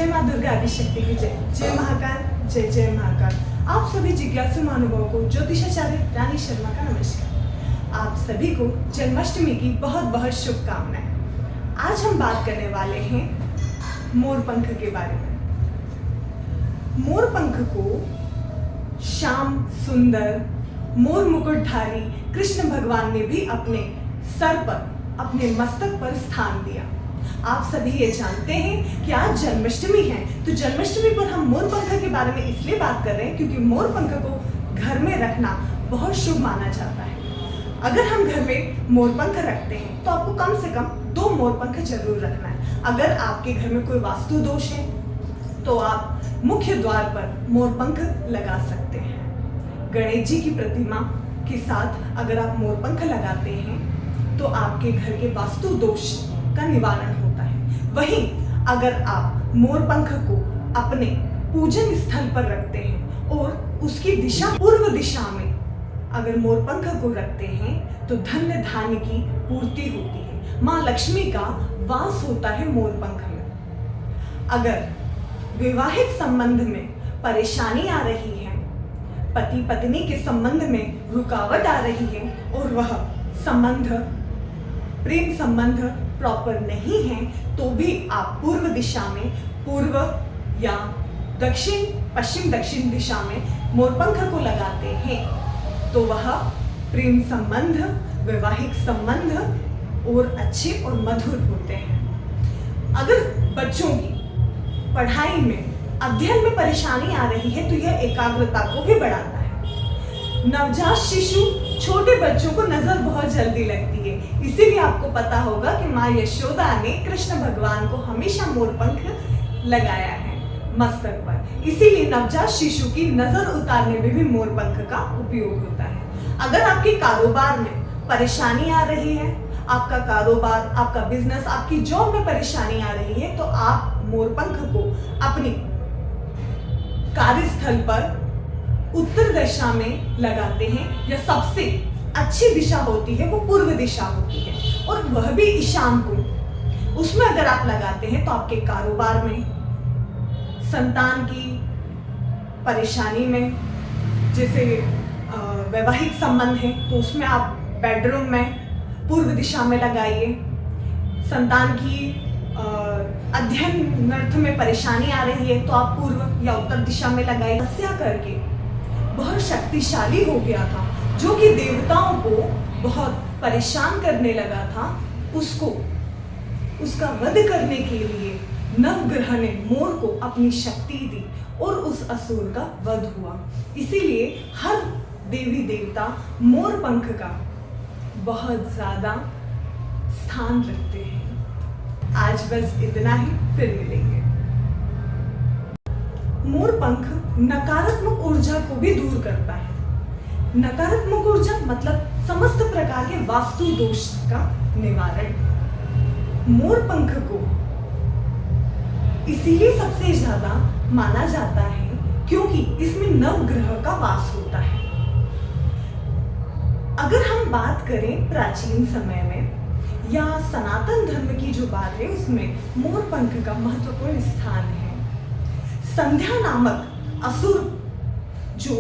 जय माँ दुर्गा आदिशक्ति की जय। जय महाकाल, जय जय महाकाल। आप सभी जिज्ञासु महानुभावों को ज्योतिषाचार्य रानी शर्मा का नमस्कार। आप सभी को जन्माष्टमी की बहुत बहुत शुभकामनाएं। आज हम बात करने वाले हैं मोरपंख के बारे में। मोरपंख को श्याम सुंदर मोर मुकुटधारी कृष्ण भगवान ने भी अपने सर पर, अपने मस्तक पर स्थान दिया। आप सभी ये जानते हैं कि आज जन्माष्टमी है, तो जन्माष्टमी पर हम मोरपंख के बारे में इसलिए बात कर रहे हैं क्योंकि मोरपंख को घर में रखना बहुत शुभ माना जाता है। अगर हम घर में मोरपंख रखते हैं तो आपको कम से कम 2 मोरपंख जरूर रखना है। अगर आपके घर में कोई वास्तु दोष है तो आप मुख्य द्वार पर मोरपंख लगा सकते हैं। गणेश जी की प्रतिमा के साथ अगर आप मोरपंख लगाते हैं तो आपके घर के वास्तु दोष का निवारण होता है। वहीं अगर आप मोरपंख को अपने पूजन स्थल पर रखते हैं और उसकी दिशा पूर्व दिशा में अगर मोरपंख को रखते हैं तो धन धान्य की पूर्ति होती है। माँ लक्ष्मी का वास होता है मोरपंख में। अगर वैवाहिक संबंध में परेशानी आ रही है, पति पत्नी के संबंध में रुकावट आ रही है और वह संबंध, प्रेम संबंध प्रॉपर नहीं है, तो भी आप पूर्व दिशा में, पूर्व या दक्षिण, पश्चिम दक्षिण दिशा में मोरपंख को लगाते हैं तो वह प्रेम संबंध, वैवाहिक संबंध और अच्छे और मधुर होते हैं। अगर बच्चों की पढ़ाई में, अध्ययन में परेशानी आ रही है तो यह एकाग्रता को भी बढ़ाता है। नवजात शिशु, छोटे बच्चों को नजर बहुत जल्दी लगती है, इसीलिए आपको पता होगा कि माँ यशोदा ने कृष्ण भगवान को हमेशा मोरपंख लगाया है मस्तक पर। इसीलिए नवजात शिशु की नजर उतारने में भी मोरपंख का उपयोग होता है। अगर आपके कारोबार में परेशानी आ रही है, आपका कारोबार, आपका बिजनेस, आपकी जॉब में परेशानी आ रही है तो आप मोरपंख को अपनी कार्यस्थल पर उत्तर दिशा में लगाते हैं, या सबसे अच्छी दिशा होती है वो पूर्व दिशा होती है और वह भी ईशान को। उसमें अगर आप लगाते हैं तो आपके कारोबार में, संतान की परेशानी में, जैसे वैवाहिक संबंध है तो उसमें आप बेडरूम में पूर्व दिशा में लगाइए। संतान की अध्ययन अर्थ में परेशानी आ रही है तो आप पूर्व या उत्तर दिशा में लगाइए। तपस्या करके बहुत शक्तिशाली हो गया था, जो कि देवताओं को बहुत परेशान करने लगा था, उसका वध करने के लिए नवग्रह ने मोर को अपनी शक्ति दी और उस असुर का वध हुआ। इसीलिए हर देवी देवता मोरपंख का बहुत ज्यादा स्थान रखते हैं। आज बस इतना ही, फिर मिलेंगे। मोरपंख नकारात्मक ऊर्जा को भी दूर करता है। नकारात्मक ऊर्जा मतलब समस्त प्रकार के वास्तु दोष का निवारण। मोरपंख को इसीलिए सबसे ज्यादा माना जाता है क्योंकि इसमें नवग्रह का वास होता है। अगर हम बात करें प्राचीन समय में या सनातन धर्म की जो बात है, उसमें मोरपंख का महत्वपूर्ण स्थान है। संध्या नामक असुर जो